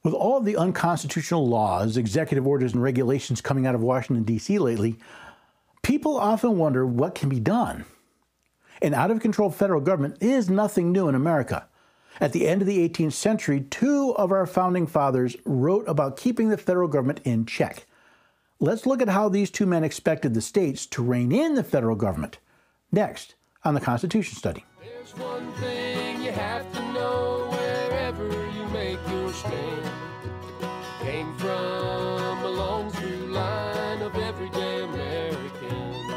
With all of the unconstitutional laws, executive orders, and regulations coming out of Washington, D.C. lately, people often wonder what can be done. An out-of-control federal government is nothing new in America. At the end of the 18th century, two of our founding fathers wrote about keeping the federal government in check. Let's look at how these two men expected the states to rein in the federal government. Next on the Constitution Study. There's one thing you have to know wherever you make your stand. Came from a long through line of everyday Americans.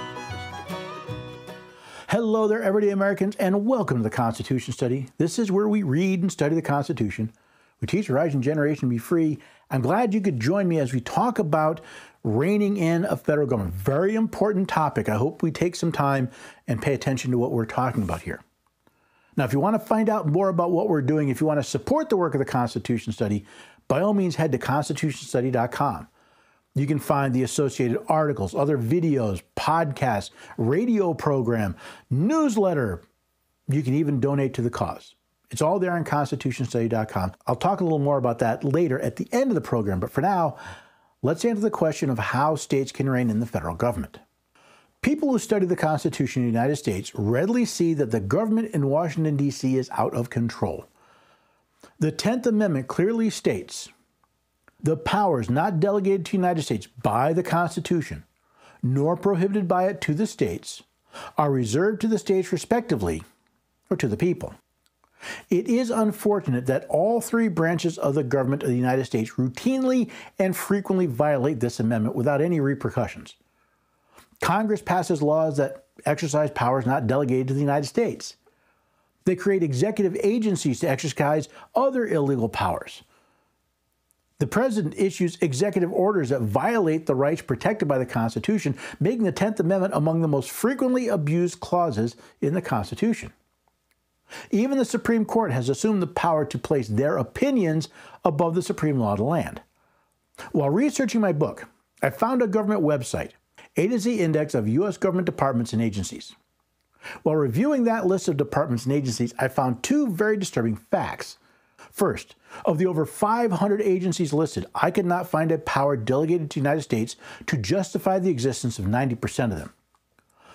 Hello there, everyday Americans, and welcome to the Constitution Study. This is where we read and study the Constitution. We teach a rising generation to be free. I'm glad you could join me as we talk about reining in a federal government. Very important topic. I hope we take some time and pay attention to what we're talking about here. Now, if you want to find out more about what we're doing, if you want to support the work of the Constitution Study, by all means, head to constitutionstudy.com. You can find the associated articles, other videos, podcasts, radio program, newsletter. You can even donate to the cause. It's all there on constitutionstudy.com. I'll talk a little more about that later at the end of the program, but for now, let's answer the question of how states can rein in the federal government. People who study the Constitution of the United States readily see that the government in Washington, D.C. is out of control. The 10th Amendment clearly states the powers not delegated to the United States by the Constitution, nor prohibited by it to the states, are reserved to the states respectively, or to the people. It is unfortunate that all three branches of the government of the United States routinely and frequently violate this amendment without any repercussions. Congress passes laws that exercise powers not delegated to the United States. They create executive agencies to exercise other illegal powers. The President issues executive orders that violate the rights protected by the Constitution, making the 10th Amendment among the most frequently abused clauses in the Constitution. Even the Supreme Court has assumed the power to place their opinions above the supreme law of the land. While researching my book, I found a government website, A to Z Index of U.S. government departments and agencies. While reviewing that list of departments and agencies, I found two very disturbing facts. First, of the over 500 agencies listed, I could not find a power delegated to the United States to justify the existence of 90% of them.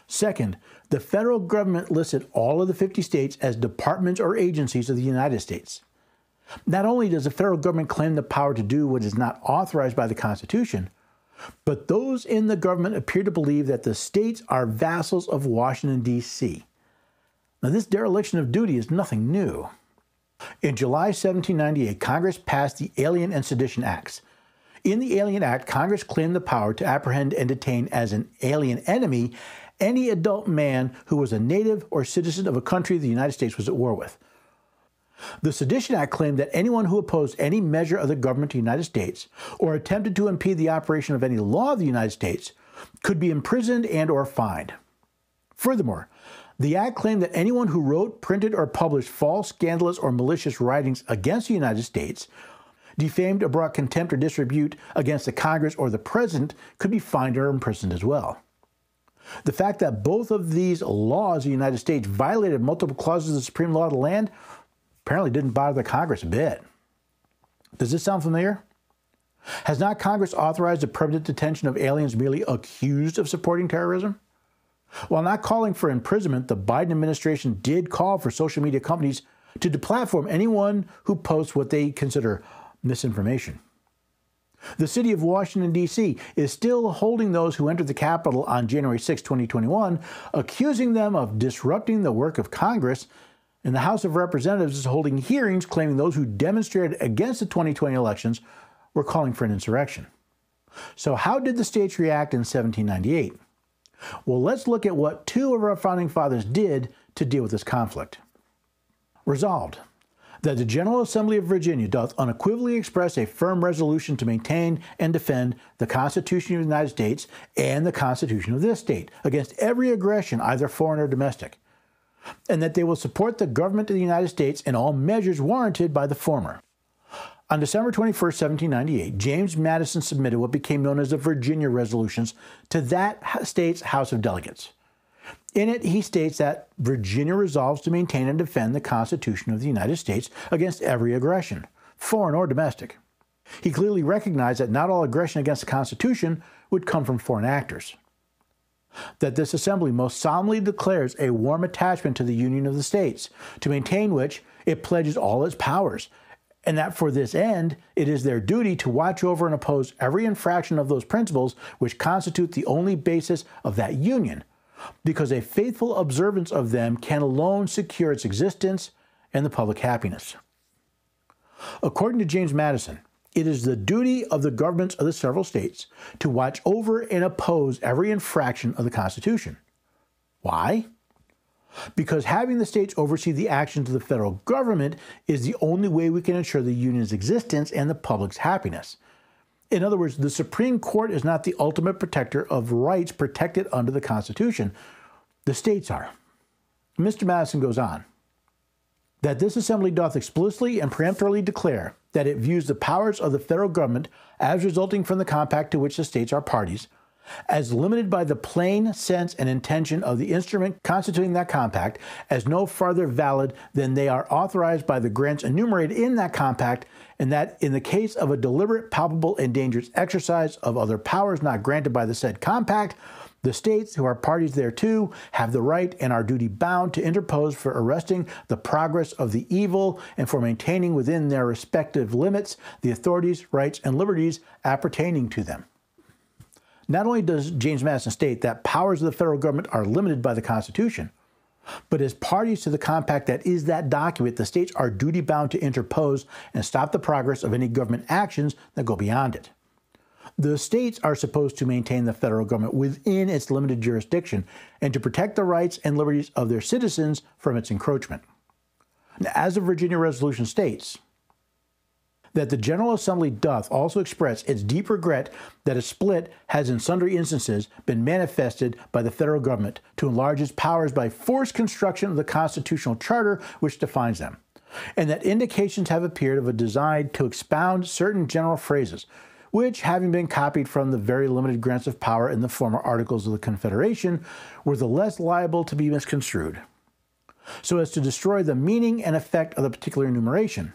Second, the federal government listed all of the 50 states as departments or agencies of the United States. Not only does the federal government claim the power to do what is not authorized by the Constitution, but those in the government appear to believe that the states are vassals of Washington, D.C. Now, this dereliction of duty is nothing new. In July 1798, Congress passed the Alien and Sedition Acts. In the Alien Act, Congress claimed the power to apprehend and detain as an alien enemy any adult man who was a native or citizen of a country the United States was at war with. The Sedition Act claimed that anyone who opposed any measure of the government of the United States or attempted to impede the operation of any law of the United States could be imprisoned and or fined. Furthermore, the Act claimed that anyone who wrote, printed, or published false, scandalous, or malicious writings against the United States, defamed or brought contempt or disrepute against the Congress or the President could be fined or imprisoned as well. The fact that both of these laws of the United States violated multiple clauses of the supreme law of the land apparently didn't bother the Congress a bit. Does this sound familiar? Has not Congress authorized the permanent detention of aliens merely accused of supporting terrorism? While not calling for imprisonment, the Biden administration did call for social media companies to deplatform anyone who posts what they consider misinformation. The city of Washington, D.C. is still holding those who entered the Capitol on January 6, 2021, accusing them of disrupting the work of Congress, and the House of Representatives is holding hearings claiming those who demonstrated against the 2020 elections were calling for an insurrection. So how did the states react in 1798? Well, let's look at what two of our founding fathers did to deal with this conflict. Resolved, that the General Assembly of Virginia doth unequivocally express a firm resolution to maintain and defend the Constitution of the United States and the Constitution of this state against every aggression, either foreign or domestic, and that they will support the government of the United States in all measures warranted by the former. On December 21, 1798, James Madison submitted what became known as the Virginia Resolutions to that state's House of Delegates. In it, he states that Virginia resolves to maintain and defend the Constitution of the United States against every aggression, foreign or domestic. He clearly recognized that not all aggression against the Constitution would come from foreign actors. That this assembly most solemnly declares a warm attachment to the Union of the States, to maintain which it pledges all its powers, and that for this end it is their duty to watch over and oppose every infraction of those principles which constitute the only basis of that Union, because a faithful observance of them can alone secure its existence and the public happiness. According to James Madison, it is the duty of the governments of the several states to watch over and oppose every infraction of the Constitution. Why? Because having the states oversee the actions of the federal government is the only way we can ensure the Union's existence and the public's happiness. In other words, the Supreme Court is not the ultimate protector of rights protected under the Constitution. The states are. Mr. Madison goes on, that this assembly doth explicitly and peremptorily declare that it views the powers of the federal government as resulting from the compact to which the states are parties, as limited by the plain sense and intention of the instrument constituting that compact, as no farther valid than they are authorized by the grants enumerated in that compact, and that in the case of a deliberate, palpable, and dangerous exercise of other powers not granted by the said compact, the states who are parties thereto have the right and are duty bound to interpose for arresting the progress of the evil and for maintaining within their respective limits the authorities, rights, and liberties appertaining to them. Not only does James Madison state that powers of the federal government are limited by the Constitution, but as parties to the compact that is that document, the states are duty bound to interpose and stop the progress of any government actions that go beyond it. The states are supposed to maintain the federal government within its limited jurisdiction and to protect the rights and liberties of their citizens from its encroachment. As the Virginia Resolution states, that the General Assembly doth also express its deep regret that a split has in sundry instances been manifested by the federal government to enlarge its powers by forced construction of the constitutional charter which defines them, and that indications have appeared of a design to expound certain general phrases, which, having been copied from the very limited grants of power in the former Articles of the Confederation, were the less liable to be misconstrued, so as to destroy the meaning and effect of the particular enumeration,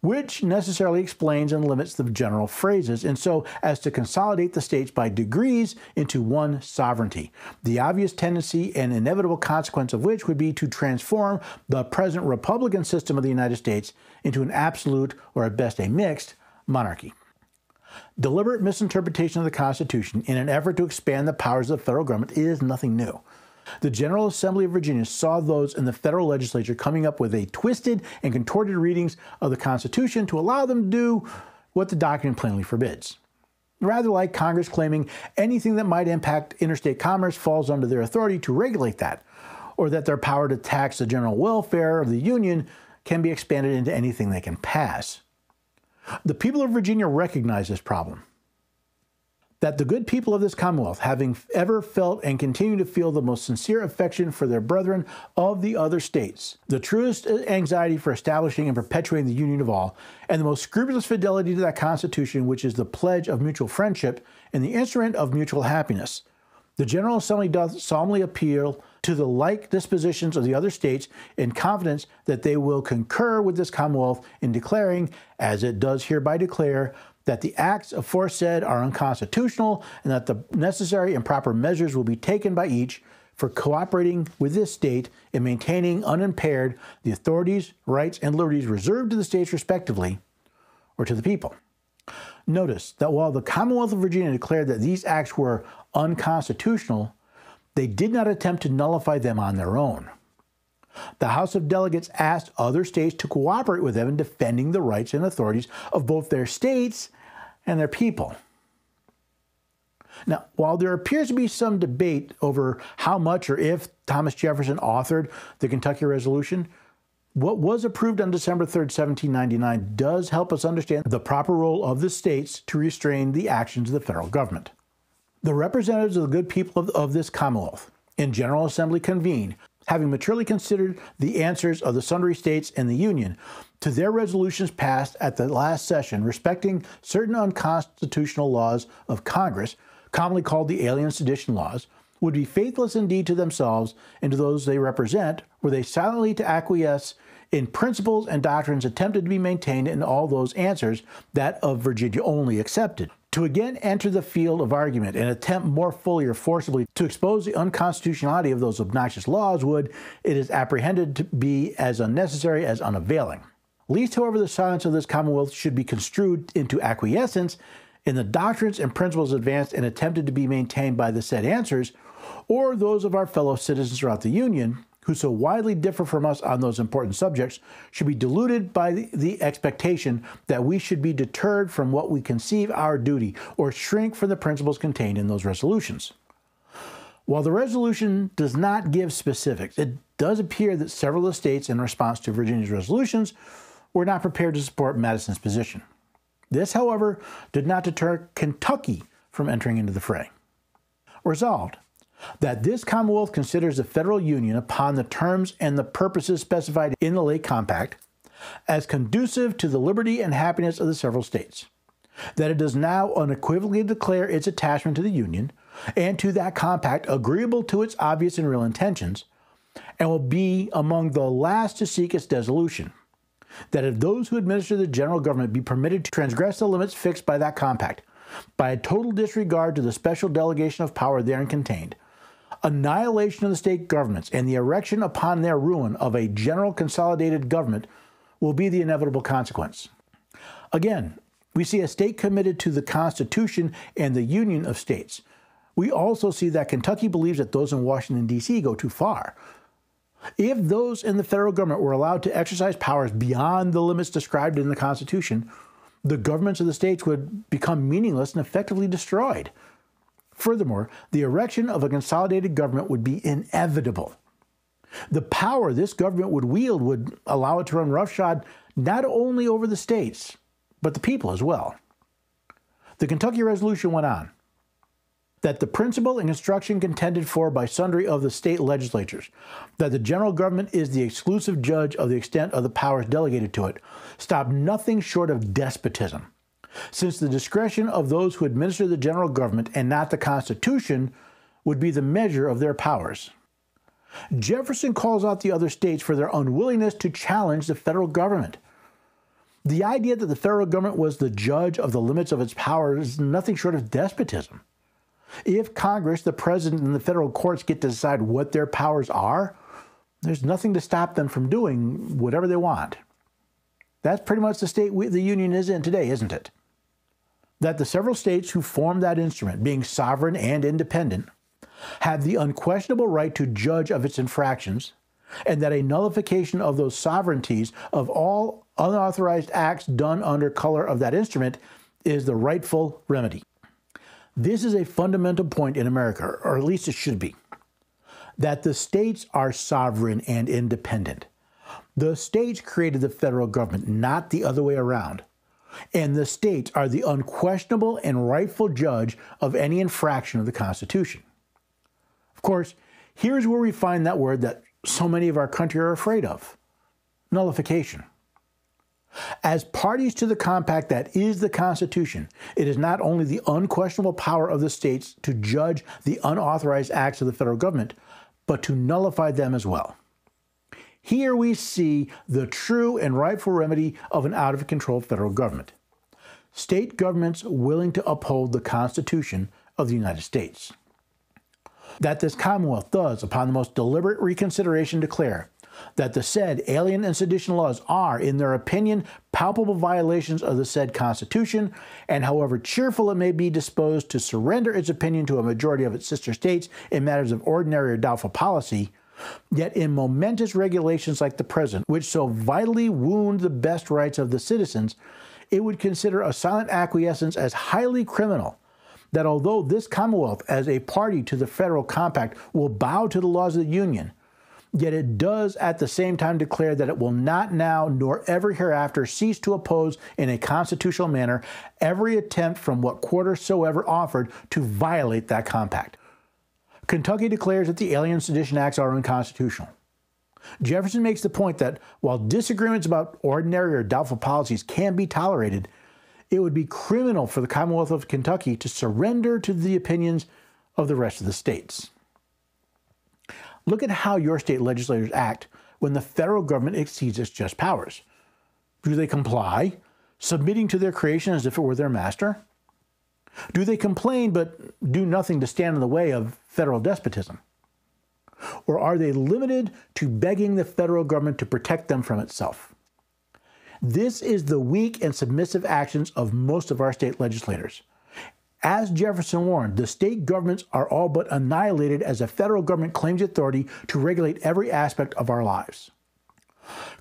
which necessarily explains and limits the general phrases, and so as to consolidate the states by degrees into one sovereignty, the obvious tendency and inevitable consequence of which would be to transform the present republican system of the United States into an absolute, or at best a mixed, monarchy. Deliberate misinterpretation of the Constitution in an effort to expand the powers of the federal government is nothing new. The General Assembly of Virginia saw those in the federal legislature coming up with a twisted and contorted readings of the Constitution to allow them to do what the document plainly forbids. Rather like Congress claiming anything that might impact interstate commerce falls under their authority to regulate that, or that their power to tax the general welfare of the Union can be expanded into anything they can pass. The people of Virginia recognize this problem. That the good people of this Commonwealth, having ever felt and continue to feel the most sincere affection for their brethren of the other states, the truest anxiety for establishing and perpetuating the union of all, and the most scrupulous fidelity to that Constitution which is the pledge of mutual friendship and the instrument of mutual happiness, the General Assembly doth solemnly appeal to the like dispositions of the other states in confidence that they will concur with this Commonwealth in declaring, as it does hereby declare, that the acts aforesaid are unconstitutional and that the necessary and proper measures will be taken by each for cooperating with this state in maintaining unimpaired the authorities, rights, and liberties reserved to the states respectively, or to the people. Notice that while the Commonwealth of Virginia declared that these acts were unconstitutional, they did not attempt to nullify them on their own. The House of Delegates asked other states to cooperate with them in defending the rights and authorities of both their states and their people. Now, while there appears to be some debate over how much or if Thomas Jefferson authored the Kentucky Resolution, what was approved on December 3rd, 1799 does help us understand the proper role of the states to restrain the actions of the federal government. The representatives of the good people of this Commonwealth in General Assembly convene, having maturely considered the answers of the sundry states and the Union to their resolutions passed at the last session respecting certain unconstitutional laws of Congress, commonly called the Alien Sedition Laws, would be faithless indeed to themselves and to those they represent, were they silently to acquiesce in principles and doctrines attempted to be maintained in all those answers that of Virginia only accepted. To again enter the field of argument and attempt more fully or forcibly to expose the unconstitutionality of those obnoxious laws would, it is apprehended, to be as unnecessary as unavailing. Least, however, the silence of this Commonwealth should be construed into acquiescence in the doctrines and principles advanced and attempted to be maintained by the said answers, or those of our fellow citizens throughout the Union, who so widely differ from us on those important subjects, should be deluded by the expectation that we should be deterred from what we conceive our duty, or shrink from the principles contained in those resolutions. While the resolution does not give specifics, it does appear that several of the states, in response to Virginia's resolutions, were not prepared to support Madison's position. This, however, did not deter Kentucky from entering into the fray. Resolved, that this Commonwealth considers the federal union upon the terms and the purposes specified in the late compact as conducive to the liberty and happiness of the several states, that it does now unequivocally declare its attachment to the union and to that compact agreeable to its obvious and real intentions, and will be among the last to seek its dissolution, that if those who administer the general government be permitted to transgress the limits fixed by that compact, by a total disregard to the special delegation of power therein contained, annihilation of the state governments and the erection upon their ruin of a general consolidated government will be the inevitable consequence. Again, we see a state committed to the Constitution and the union of states. We also see that Kentucky believes that those in Washington, D.C. go too far. If those in the federal government were allowed to exercise powers beyond the limits described in the Constitution, the governments of the states would become meaningless and effectively destroyed. Furthermore, the erection of a consolidated government would be inevitable. The power this government would wield would allow it to run roughshod not only over the states, but the people as well. The Kentucky resolution went on, that the principle and construction contended for by sundry of the state legislatures, that the general government is the exclusive judge of the extent of the powers delegated to it, stop nothing short of despotism, since the discretion of those who administer the general government and not the Constitution would be the measure of their powers. Jefferson calls out the other states for their unwillingness to challenge the federal government. The idea that the federal government was the judge of the limits of its power is nothing short of despotism. If Congress, the president, and the federal courts get to decide what their powers are, there's nothing to stop them from doing whatever they want. That's pretty much the state the Union is in today, isn't it? That the several states who form that instrument, being sovereign and independent, have the unquestionable right to judge of its infractions, and that a nullification of those sovereignties of all unauthorized acts done under color of that instrument is the rightful remedy. This is a fundamental point in America, or at least it should be, that the states are sovereign and independent. The states created the federal government, not the other way around. And the states are the unquestionable and rightful judge of any infraction of the Constitution. Of course, here's where we find that word that so many of our country are afraid of: nullification. As parties to the compact that is the Constitution, it is not only the unquestionable power of the states to judge the unauthorized acts of the federal government, but to nullify them as well. Here we see the true and rightful remedy of an out-of-control federal government: state governments willing to uphold the Constitution of the United States. That this Commonwealth does, upon the most deliberate reconsideration, declare that the said alien and sedition laws are, in their opinion, palpable violations of the said Constitution, and however cheerful it may be disposed to surrender its opinion to a majority of its sister states in matters of ordinary or doubtful policy, yet in momentous regulations like the present, which so vitally wound the best rights of the citizens, it would consider a silent acquiescence as highly criminal, that although this Commonwealth, as a party to the federal compact, will bow to the laws of the Union, yet it does at the same time declare that it will not now nor ever hereafter cease to oppose in a constitutional manner every attempt from what quarter soever offered to violate that compact. Kentucky declares that the Alien Sedition Acts are unconstitutional. Jefferson makes the point that while disagreements about ordinary or doubtful policies can be tolerated, it would be criminal for the Commonwealth of Kentucky to surrender to the opinions of the rest of the states. Look at how your state legislators act when the federal government exceeds its just powers? Do they comply, submitting to their creation as if it were their master? Do they complain but do nothing to stand in the way of federal despotism? Or are they limited to begging the federal government to protect them from itself? This is the weak and submissive actions of most of our state legislators. As Jefferson warned, the state governments are all but annihilated as the federal government claims authority to regulate every aspect of our lives.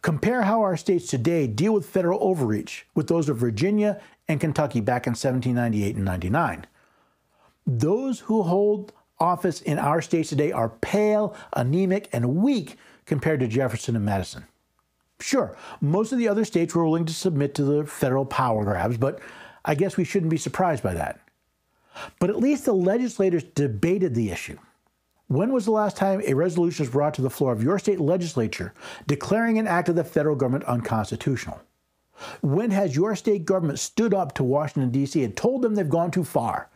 Compare how our states today deal with federal overreach with those of Virginia and Kentucky back in 1798 and 99. Those who hold office in our states today are pale, anemic, and weak compared to Jefferson and Madison. Sure, most of the other states were willing to submit to the federal power grabs, but I guess we shouldn't be surprised by that. But at least the legislators debated the issue. When was the last time a resolution was brought to the floor of your state legislature declaring an act of the federal government unconstitutional? When has your state government stood up to Washington, D.C. and told them they've gone too far?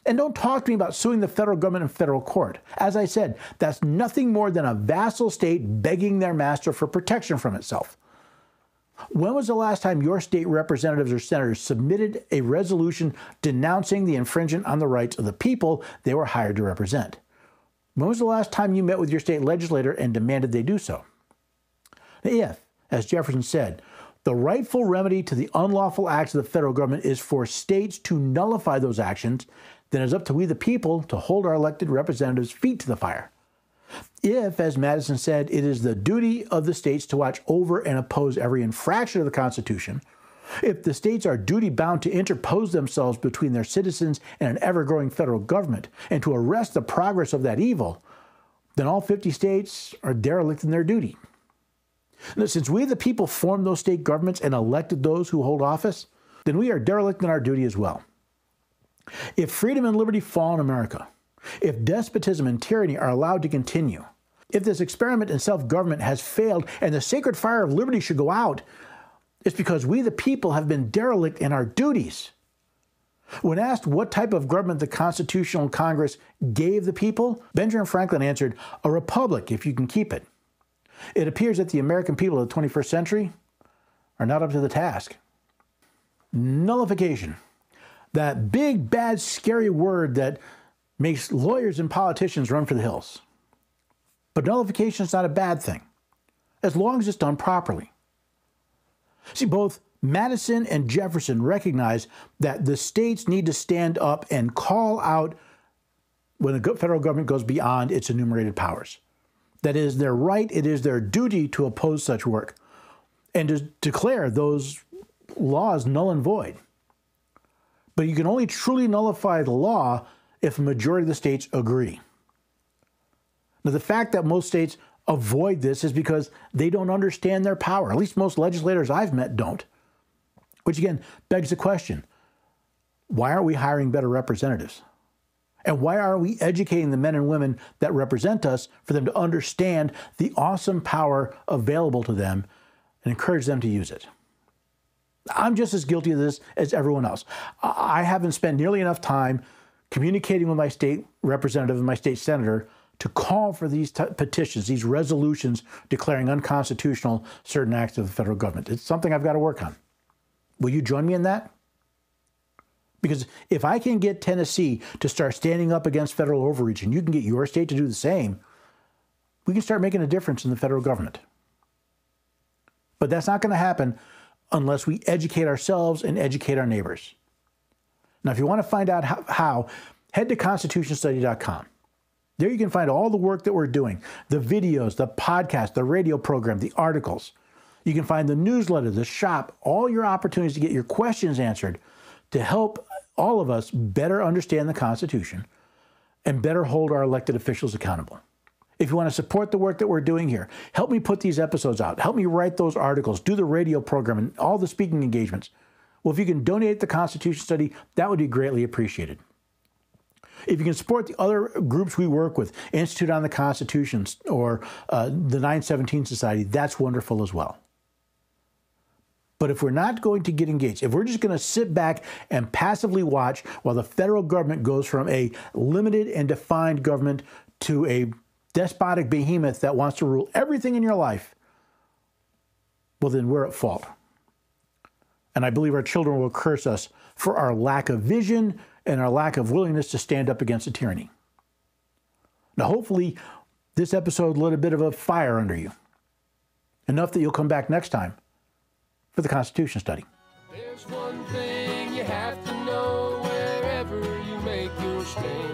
And don't talk to me about suing the federal government in federal court. As I said, that's nothing more than a vassal state begging their master for protection from itself. When was the last time your state representatives or senators submitted a resolution denouncing the infringement on the rights of the people they were hired to represent? When was the last time you met with your state legislator and demanded they do so? If, as Jefferson said, the rightful remedy to the unlawful acts of the federal government is for states to nullify those actions, then it's up to we the people to hold our elected representatives' feet to the fire. If, as Madison said, it is the duty of the states to watch over and oppose every infraction of the Constitution, if the states are duty-bound to interpose themselves between their citizens and an ever-growing federal government and to arrest the progress of that evil, then all 50 states are derelict in their duty. Now, since we the people formed those state governments and elected those who hold office, then we are derelict in our duty as well. If freedom and liberty fall in America, if despotism and tyranny are allowed to continue, if this experiment in self-government has failed and the sacred fire of liberty should go out, it's because we the people have been derelict in our duties. When asked what type of government the Constitutional Congress gave the people, Benjamin Franklin answered, "A republic, if you can keep it." It appears that the American people of the 21st century are not up to the task. Nullification. That big, bad, scary word that makes lawyers and politicians run for the hills. But nullification is not a bad thing, as long as it's done properly. See, both Madison and Jefferson recognized that the states need to stand up and call out when the federal government goes beyond its enumerated powers. That is their right, it is their duty to oppose such work and to declare those laws null and void. But you can only truly nullify the law if a majority of the states agree. Now, the fact that most states avoid this is because they don't understand their power. At least most legislators I've met don't. Which again begs the question, why aren't we hiring better representatives? And why aren't we educating the men and women that represent us for them to understand the awesome power available to them and encourage them to use it? I'm just as guilty of this as everyone else. I haven't spent nearly enough time communicating with my state representative and my state senator to call for these petitions, these resolutions declaring unconstitutional certain acts of the federal government. It's something I've got to work on. Will you join me in that? Because if I can get Tennessee to start standing up against federal overreach and you can get your state to do the same, we can start making a difference in the federal government. But that's not going to happen unless we educate ourselves and educate our neighbors. Now, if you want to find out how, head to constitutionstudy.com. There you can find all the work that we're doing, the videos, the podcast, the radio program, the articles. You can find the newsletter, the shop, all your opportunities to get your questions answered to help all of us better understand the Constitution and better hold our elected officials accountable. If you want to support the work that we're doing here, help me put these episodes out. Help me write those articles, do the radio program, and all the speaking engagements. Well, if you can donate the Constitution Study, that would be greatly appreciated. If you can support the other groups we work with, Institute on the Constitution or the 917 Society, that's wonderful as well. But if we're not going to get engaged, if we're just going to sit back and passively watch while the federal government goes from a limited and defined government to a despotic behemoth that wants to rule everything in your life, well, then we're at fault. And I believe our children will curse us for our lack of vision and our lack of willingness to stand up against a tyranny. Now, hopefully, this episode lit a bit of a fire under you, enough that you'll come back next time for the Constitution study. There's one thing you have to know wherever you make your stand.